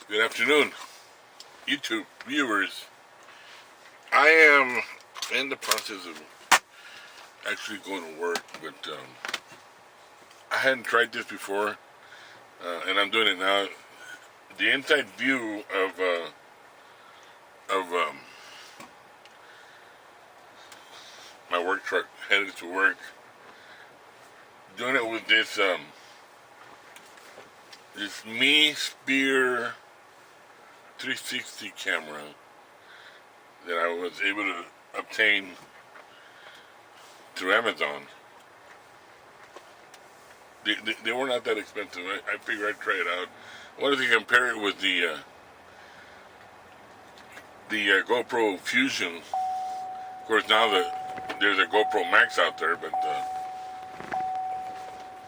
Good afternoon, YouTube viewers. I am in the process of actually going to work, but I hadn't tried this before, and I'm doing it now. The inside view of my work truck headed to work. Doing it with this Mi Sphere 360 camera that I was able to obtain through Amazon. They were not that expensive. I figured I'd try it out. I wanted to compare it with the GoPro Fusion. Of course, now there's a GoPro Max out there, but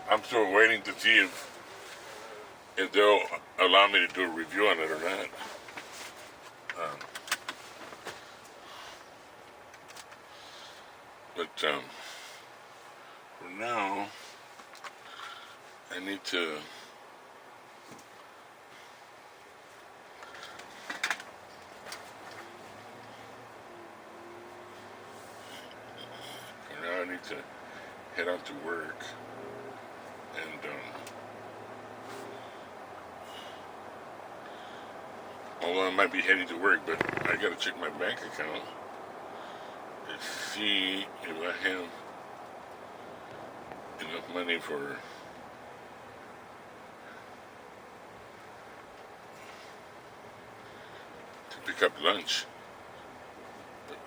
I'm still waiting to see if they'll allow me to do a review on it or not. But for now, I need to head out to work, and although I might be heading to work, but I gotta check my bank account and see if I have enough money to pick up lunch.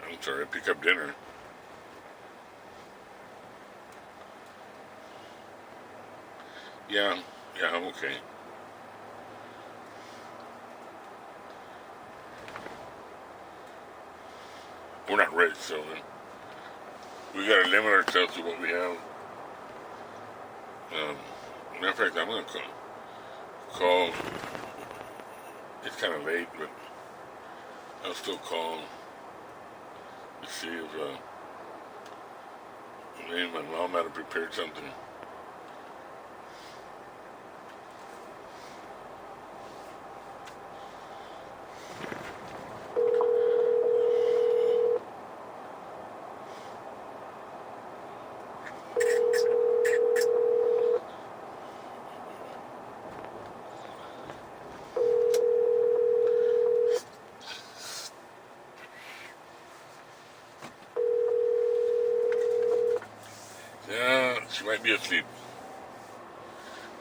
I'm sorry, pick up dinner. Yeah, I'm okay. We're not rich, so we gotta limit ourselves to what we have. Matter of fact, I'm gonna call. It's kind of late, but I'll still call to see if me and my mom had prepared something. She might be asleep.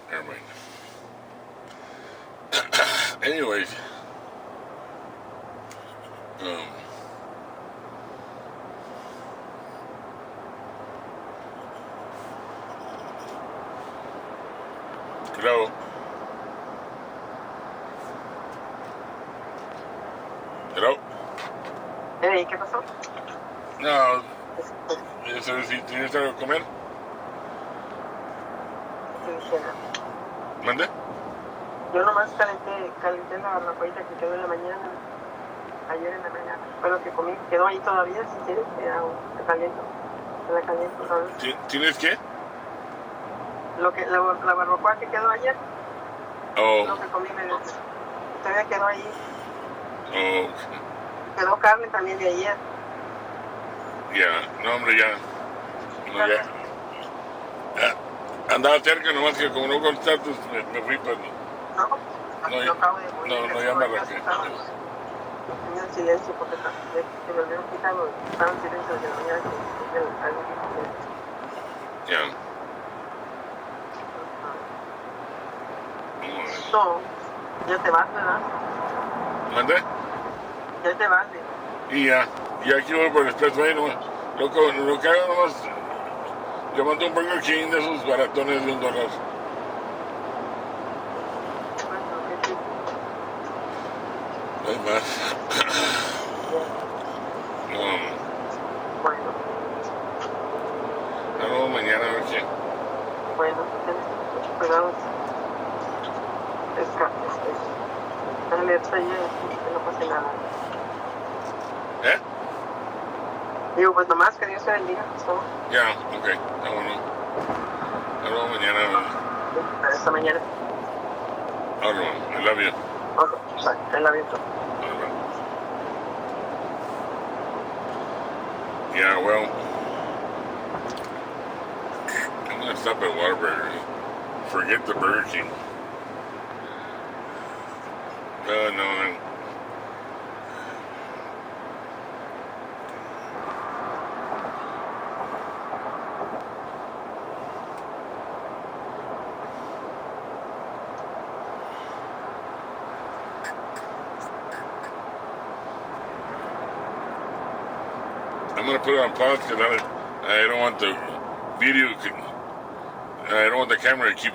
Never mind. Anyways, hello? Hello? Hey, ¿qué pasó? No, si tienes algo que comer. ¿Mande? Yo nomás calenté la barbacoita que quedó en la mañana, ayer en la mañana. Fue lo que comí, quedó ahí todavía, si quieres, te caliento. Te la caliento otra vez. ¿Tienes qué? La barbacoa que quedó ayer. Oh. Lo que comí, todavía quedó ahí. Oh. Quedó carne también de ayer. No, hombre, ya. No, ya. Andaba cerca, nomás que como no contestar, pues me fui, pues no, ya me arranqué. Tenía el silencio porque se me olvidó quitarlo. Estaba en silencio desde la mañana que Ya. No, ya te vas, ¿verdad? ¿Mande? Ya te vas, Y aquí voy por el expreso nomás. Lo que hago nomás, yo mando un Burger King de esos baratones de $1. No hay más. Bueno. Luego mañana a ver qué. Bueno, cuidado. Dale, estoy que no pase nada. Digo, pues nomás que Dios te bendiga. Ya, ok, está bueno. Luego mañana. Hasta mañana. All right, I love you. Okay. Él la visto. Yeah, well, I'm gonna stop at Whataburger. Forget the Burger King. No. I'm gonna put it on pause because I don't want the video. I don't want the camera to keep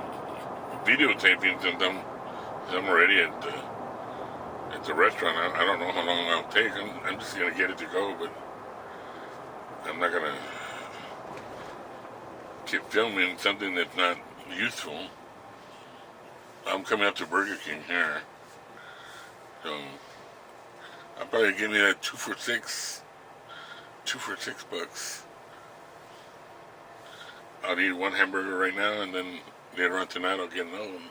videotaping since I'm already at the restaurant. I don't know how long I'll take. I'm just gonna get it to go, but I'm not gonna keep filming something that's not useful. I'm coming up to Burger King here, so I'll probably give me that 2 for $6. $6. I'll eat one hamburger right now, and then later on tonight I'll get another one.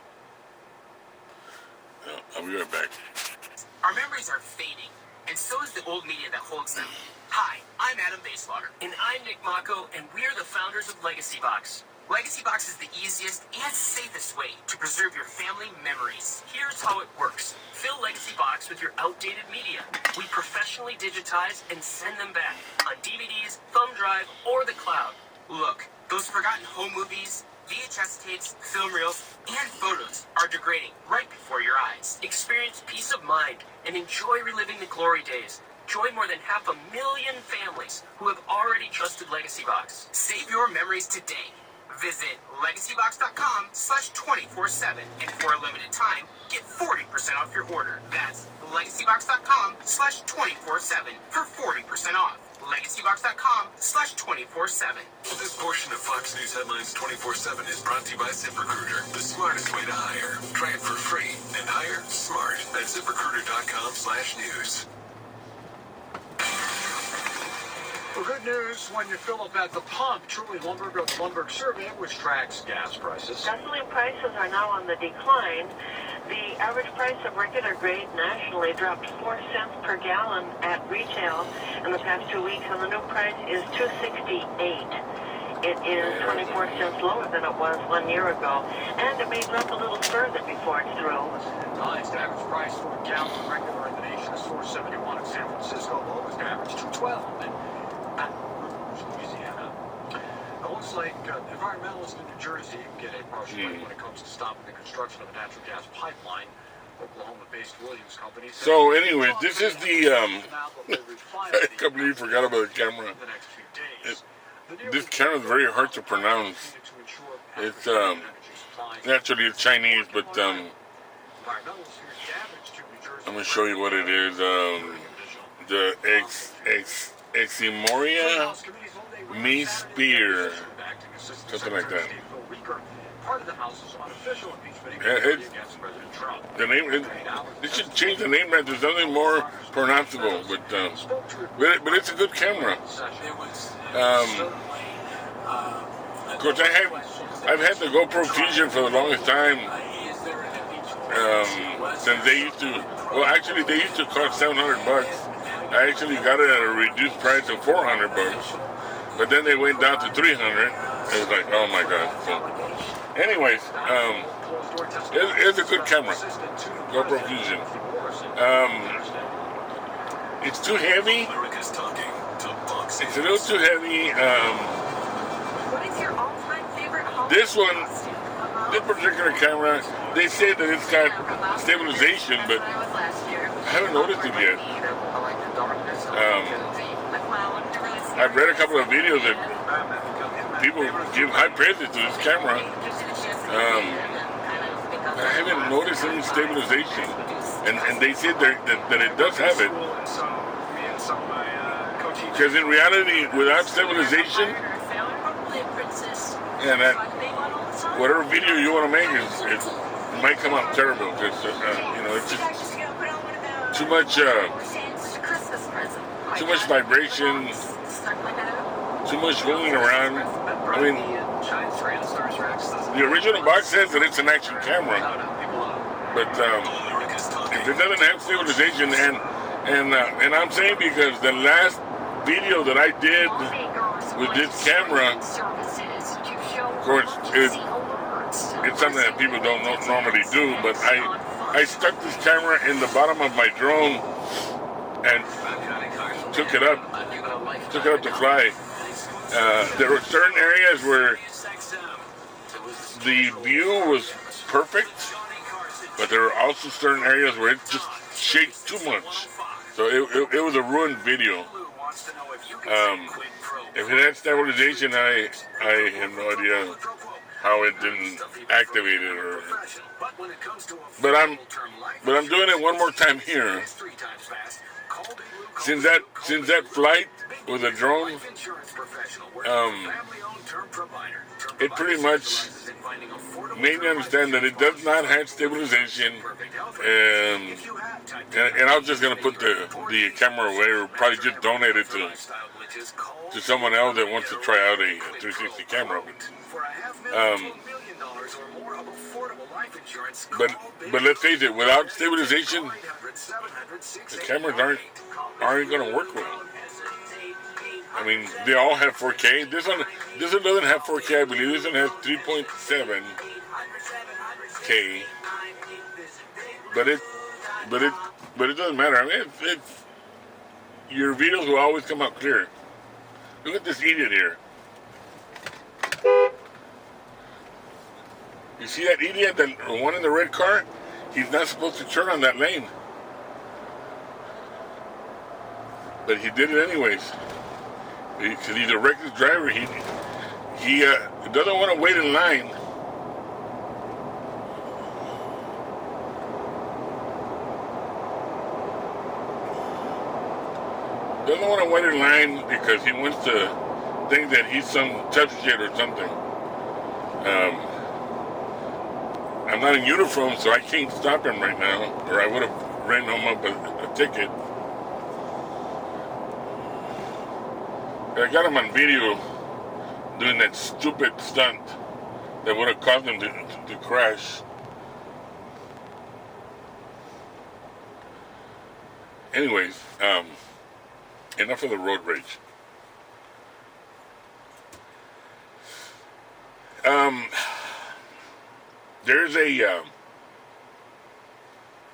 I'll be right back. Our memories are fading, and so is the old media that holds them. Hi, I'm Adam Basewater. And I'm Nick Mako, and we're the founders of Legacy Box. Legacy Box is the easiest and safest way to preserve your family memories. Here's how it works. Fill Legacy Box with your outdated media. We professionally digitize and send them back on DVDs, thumb drive, or the cloud. Look, those forgotten home movies, VHS tapes, film reels, and photos are degrading right before your eyes. Experience peace of mind and enjoy reliving the glory days. Join more than 500,000 families who have already trusted Legacy Box. Save your memories today. Visit legacybox.com/24/7, and for a limited time, get 40% off your order. That's legacybox.com/24/7 for 40% off. legacybox.com/24/7. This portion of Fox News Headlines 24/7 is brought to you by ZipRecruiter, the smartest way to hire. Try it for free and hire smart at ZipRecruiter.com/news. Well, good news when you fill up at the pump. Truly Lumberg of the Lumberg Survey, which tracks gas prices. Gasoline prices are now on the decline. The average price of regular grade nationally dropped 4 cents per gallon at retail in the past 2 weeks, and the new price is $2.68. It is 24 cents lower than it was 1 year ago, and it may drop a little further before it's through. The highest average price for a gallon of regular in the nation is $4.71 in San Francisco. Lowest average $2.12 in Baton Rouge, Louisiana. It looks like environmentalists in New Jersey get a partial break when it comes to stopping the construction of a natural gas pipeline. Oklahoma-based Williams Company. So, anyways, this is the I can't believe you forgot about the camera. This camera is very hard to pronounce. It's naturally it's Chinese, but I'm gonna show you what it is. The Xiaomi Mi Sphere, something like that. The name. They should change the name right to something more pronounceable, but it's a good camera. Of course, I've had the GoPro Fusion for the longest time. Since they used to, well, actually they used to cost $700. I actually got it at a reduced price of $400, but then they went down to $300. It was like, oh my god. So, anyways, it's a good camera, GoPro Fusion. It's too heavy. It's a little too heavy. What is your all-time favorite home? This particular camera, they say that it's got stabilization, but I haven't noticed it yet. I've read a couple of videos that people give high praises to this camera. I haven't noticed any stabilization, and they said that it does have it. Because in reality, without stabilization, and that whatever video you want to make, it might come out terrible. Because it's just too much vibration, too much moving around. I mean, the original box says that it's an action camera, but if it doesn't have stabilization, and I'm saying because the last video that I did with this camera, of course, it's something that people don't normally do, but I stuck this camera in the bottom of my drone and took it up to fly. There were certain areas where the view was perfect, but there were also certain areas where it just shaked too much. So it was a ruined video. If it had stabilization, I have no idea how it didn't activate it, but I'm doing it one more time here. Since that flight with a drone, it pretty much made me understand that it does not have stabilization, and I was just gonna put the camera away, or probably just donate it to someone else that wants to try out a 360 camera. But let's face it, without stabilization, the cameras aren't going to work well. I mean, they all have 4K. This one doesn't have 4K, I believe. This one has 3.7K. But it doesn't matter. I mean, your videos will always come out clear. Look at this idiot here. You see that idiot, the one in the red car? He's not supposed to turn on that lane. But he did it anyways. Because he's a reckless driver. He doesn't want to wait in line. Doesn't want to wait in line because he wants to think that he's some tough shit or something. I'm not in uniform, so I can't stop him right now, or I would have written him up a ticket. I got him on video doing that stupid stunt that would have caused him to crash. Anyways, enough of the road rage.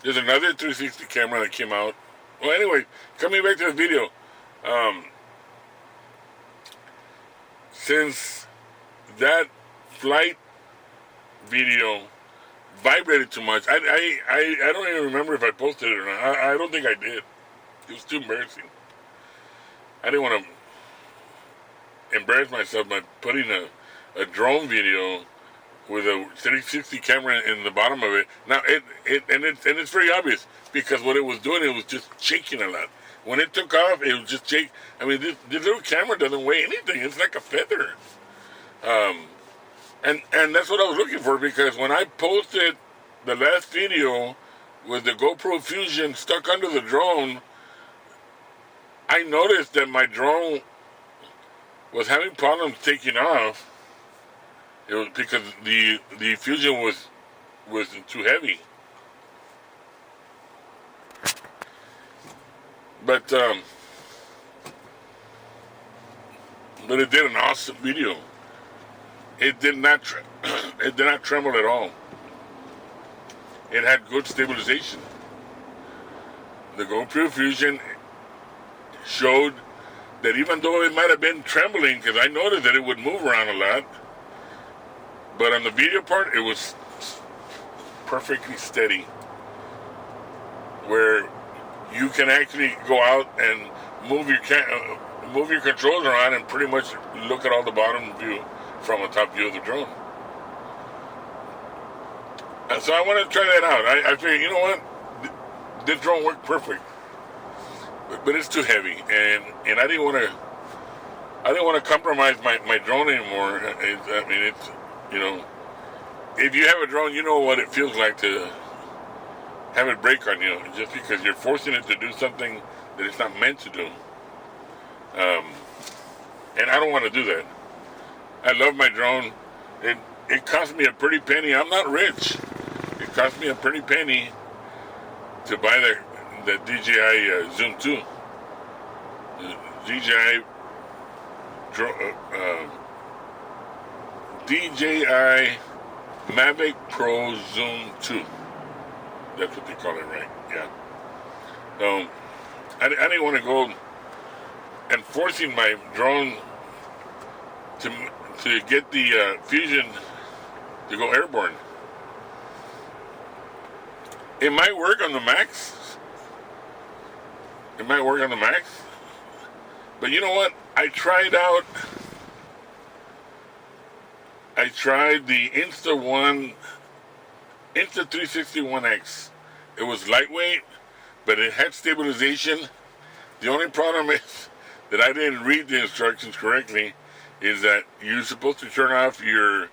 There's another 360 camera that came out. Well, anyway, coming back to the video, since that flight video vibrated too much, I don't even remember if I posted it or not. I don't think I did. It was too embarrassing. I didn't want to embarrass myself by putting a drone video with a 360 camera in the bottom of it. Now it's very obvious because what it was doing, it was just shaking a lot. When it took off, it was just shake. I mean, this little camera doesn't weigh anything. It's like a feather. And that's what I was looking for, because when I posted the last video with the GoPro Fusion stuck under the drone, I noticed that my drone was having problems taking off. It was because the Fusion was too heavy. But it did an awesome video. It did not tremble at all. It had good stabilization. The GoPro Fusion showed that even though it might have been trembling, because I noticed that it would move around a lot, but on the video part, it was perfectly steady, where you can actually go out and move your controls around and pretty much look at all the bottom view from a top view of the drone. And so I wanted to try that out. I figured, you know what, this drone worked perfect, but it's too heavy, and I didn't want to compromise my drone anymore. I mean, it's, you know, if you have a drone, you know what it feels like to have it break on you, just because you're forcing it to do something that it's not meant to do. And I don't want to do that. I love my drone. It cost me a pretty penny. I'm not rich. It cost me a pretty penny to buy the DJI Zoom 2. DJI DJI Mavic Pro Zoom 2. That's what they call it, right? Yeah. I didn't want to go enforcing my drone to get the Fusion to go airborne. It might work on the Max. It might work on the Max. But you know what? I tried the Insta 361X. It was lightweight, but it had stabilization. The only problem is that I didn't read the instructions correctly, is that you're supposed to turn off your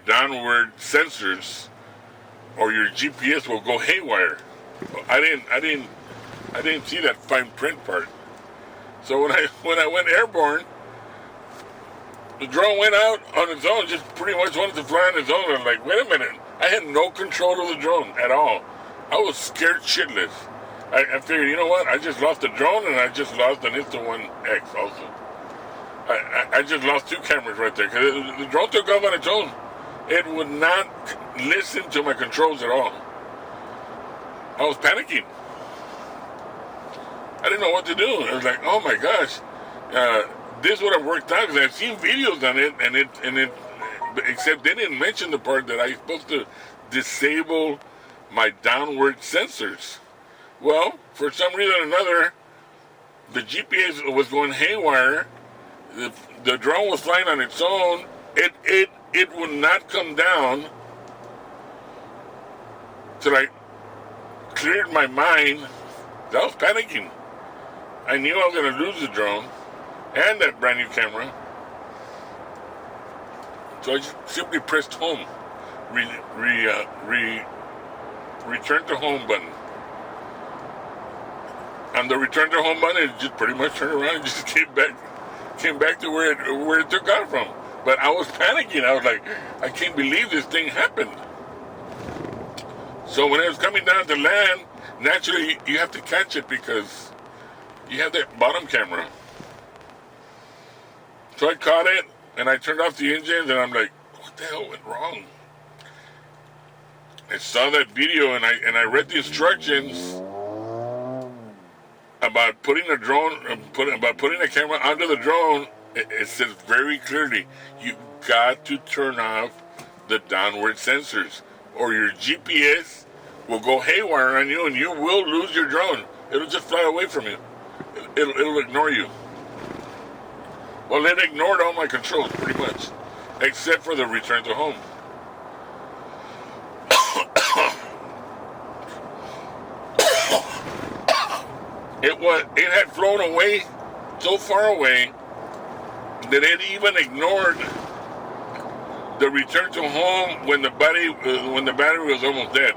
downward sensors or your GPS will go haywire. I didn't see that fine print part. So when I went airborne, the drone went out on its own, just pretty much wanted to fly on its own. I'm like, wait a minute. I had no control of the drone at all. I was scared shitless. I figured, you know what? I just lost the drone and I just lost an Insta1X also. I just lost 2 cameras right there because the drone took off on its own. It would not listen to my controls at all. I was panicking. I didn't know what to do. I was like, oh my gosh. This would have worked out because I've seen videos on it, and it, except they didn't mention the part that I was supposed to disable my downward sensors. Well, for some reason or another, the GPS was going haywire. The drone was flying on its own. It would not come down till I cleared my mind. I was panicking. I knew I was going to lose the drone and that brand new camera. So I just simply pressed home. Return to home button. On the return to home button, it just pretty much turned around and just came back to where it took off from. But I was panicking. I was like, I can't believe this thing happened. So when it was coming down to land, naturally you have to catch it because you have that bottom camera. So I caught it and I turned off the engines and I'm like, what the hell went wrong? I saw that video and I read the instructions about putting a camera onto the drone. It says very clearly, you got to turn off the downward sensors or your GPS will go haywire on you and you will lose your drone. It'll just fly away from you. It'll ignore you. Well, it ignored all my controls pretty much, except for the return to home. It had flown away so far away that it even ignored the return to home when the battery was almost dead.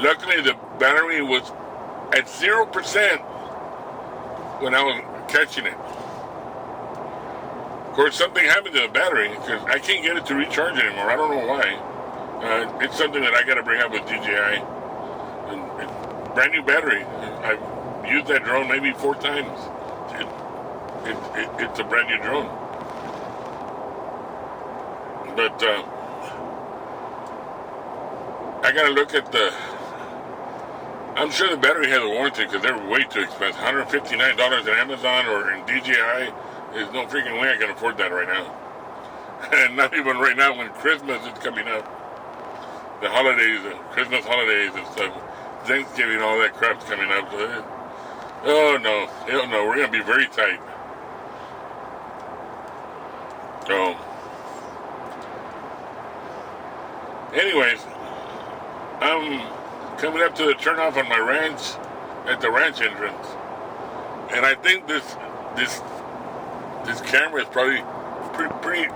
Luckily, the battery was at 0% when I was catching it. Of course, something happened to the battery because I can't get it to recharge anymore. I don't know why. It's something that I got to bring up with DJI. And brand new battery. I've used that drone maybe 4 times. It's a brand new drone. But I got to look at I'm sure the battery has a warranty because they're way too expensive. $159 at Amazon or in DJI. There's no freaking way I can afford that right now. And not even right now when Christmas is coming up. The holidays, Christmas holidays and stuff. Thanksgiving, all that crap's coming up. So oh no, hell no, we're going to be very tight. So, anyways, I'm coming up to the turnoff on my ranch, at the ranch entrance. And I think this camera is probably pretty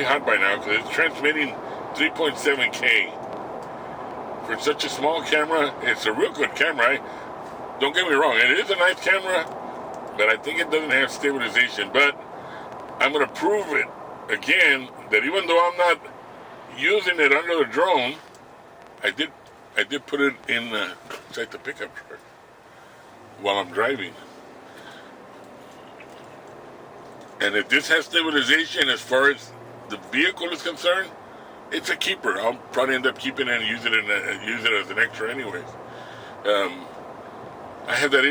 hot by now because it's transmitting 3.7K. For such a small camera, it's a real good camera. Don't get me wrong, it is a nice camera, but I think it doesn't have stabilization. But I'm going to prove it again that even though I'm not using it under the drone, I did put it in inside the pickup truck while I'm driving. And if this has stabilization as far as the vehicle is concerned, it's a keeper. I'll probably end up keeping it and use it as an extra anyways. I have that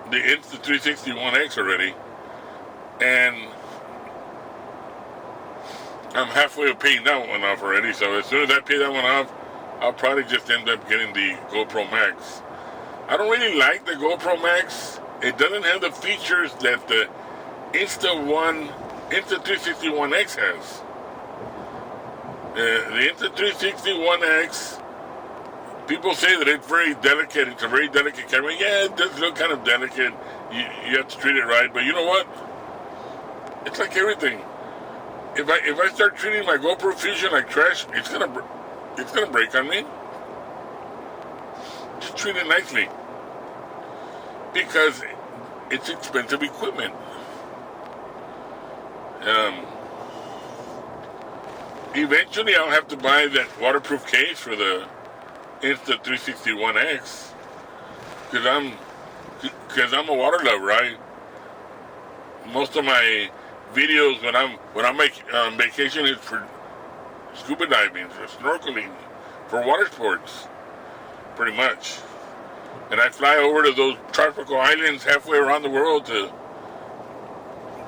the Insta360 already, and I'm halfway of paying that one off already. So as soon as I pay that one off, I'll probably just end up getting the GoPro Max. I don't really like the GoPro Max. It doesn't have the features that the Insta360 One X has. The Insta360 One X, people say that it's very delicate. It's a very delicate camera. Yeah, it does look kind of delicate. You have to treat it right. But you know what? It's like everything. If I start treating my GoPro Fusion like trash, it's gonna break on me. Just treat it nicely, because it's expensive equipment. Eventually, I'll have to buy that waterproof case for the Insta360 One X, because I'm a water lover. Most of my videos when I'm on vacation is for scuba diving, for snorkeling, for water sports, pretty much. And I fly over to those tropical islands halfway around the world to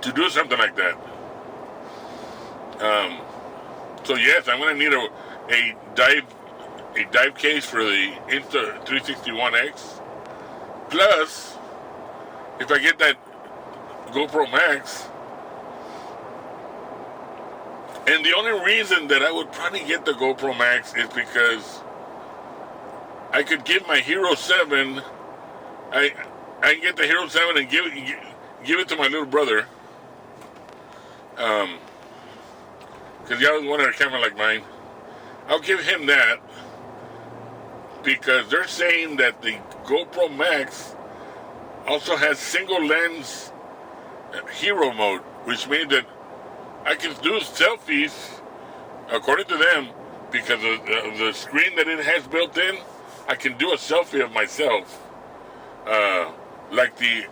do something like that. So yes, I'm going to need a dive case for the Insta360 One X. Plus, if I get that GoPro Max, and the only reason that I would probably get the GoPro Max is because I could give my Hero 7, I can get the Hero 7 and give it to my little brother. Because he always wanted a camera like mine. I'll give him that, because they're saying that the GoPro Max also has single lens hero mode, which means that I can do selfies, according to them, because of the screen that it has built in. I can do a selfie of myself, like the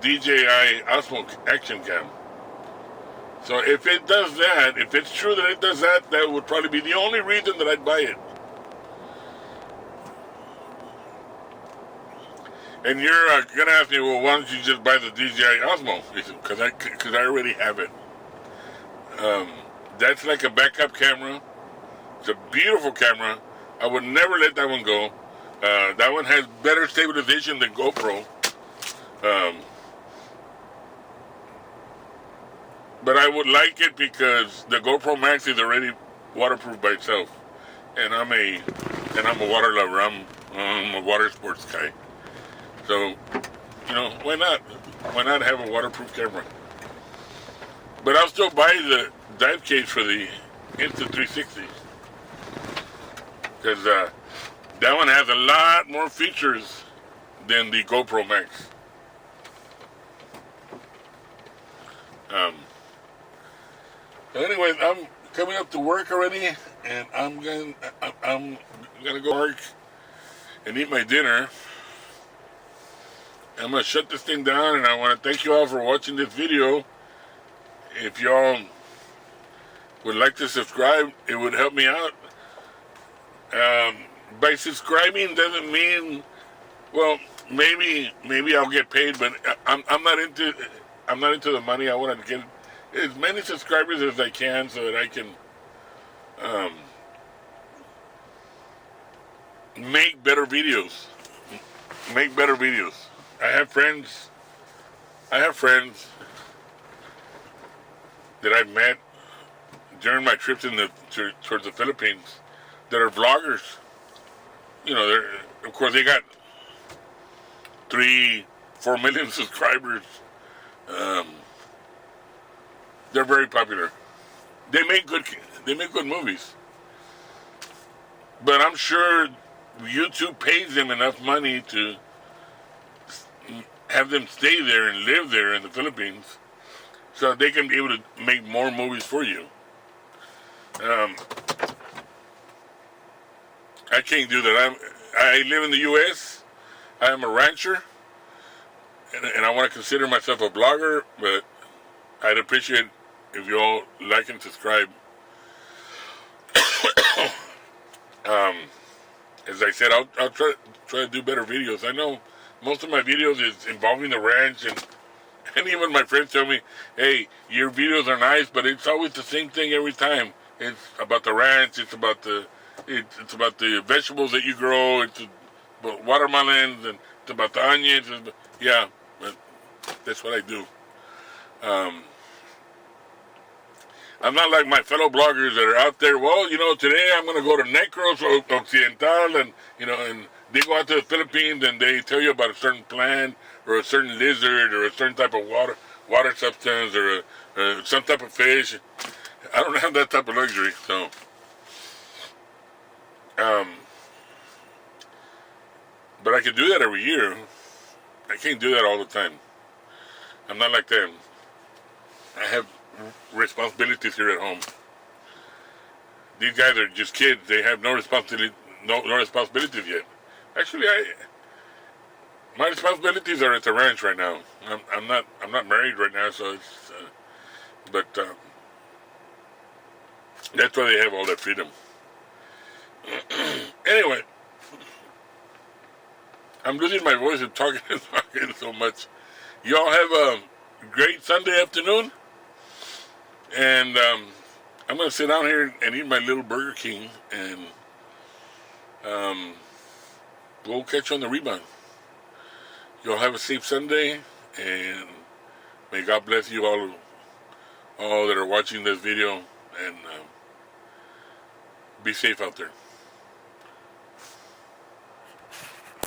DJI Osmo Action Cam. So if it does that, if it's true that it does that, that would probably be the only reason that I'd buy it. And you're going to ask me, well, why don't you just buy the DJI Osmo? Because I already have it. That's like a backup camera. It's a beautiful camera. I would never let that one go. That one has better stabilization than GoPro. But I would like it because the GoPro Max is already waterproof by itself, and I'm a water lover. I'm a water sports guy. So, why not? Why not have a waterproof camera? But I'll still buy the dive case for the Insta360, because that one has a lot more features than the GoPro Max. So anyways, I'm coming up to work already, and I'm gonna go to work and eat my dinner. I'm gonna shut this thing down, and I want to thank you all for watching this video. If y'all would like to subscribe, it would help me out. By subscribing doesn't mean, well, maybe I'll get paid, but I'm not into the money. I want to get as many subscribers as I can so that I can make better videos. I have friends that I've met during my trips towards the Philippines that are vloggers. Of course they got 3-4 million subscribers. They're very popular. They make good movies. But I'm sure YouTube pays them enough money to have them stay there and live there in the Philippines, so they can be able to make more movies for you. I can't do that. I live in the U.S. I am a rancher, and I want to consider myself a blogger, but I'd appreciate if you all like and subscribe. As I said, I'll try to do better videos. I know most of my videos is involving the ranch, and even my friends tell me, hey, your videos are nice, but it's always the same thing every time. It's about the ranch, it's about the vegetables that you grow, it's about watermelons, and it's about the onions. Yeah, but that's what I do. I'm not like my fellow bloggers that are out there. Well, today I'm going to go to Necros Occidental, and and they go out to the Philippines and they tell you about a certain plant or a certain lizard or a certain type of water substance or some type of fish. I don't have that type of luxury, so but I can do that every year. I can't do that all the time. I'm not like them. I have responsibilities here at home. These guys are just kids. They have no responsibilities yet. Actually, my responsibilities are at the ranch right now. I'm not married right now, so it's but that's why they have all that freedom. Anyway, I'm losing my voice and talking so much. You all have a great Sunday afternoon. And I'm going to sit down here and eat my little Burger King, and we'll catch you on the rebound. You all have a safe Sunday, and may God bless you all that are watching this video, and be safe out there.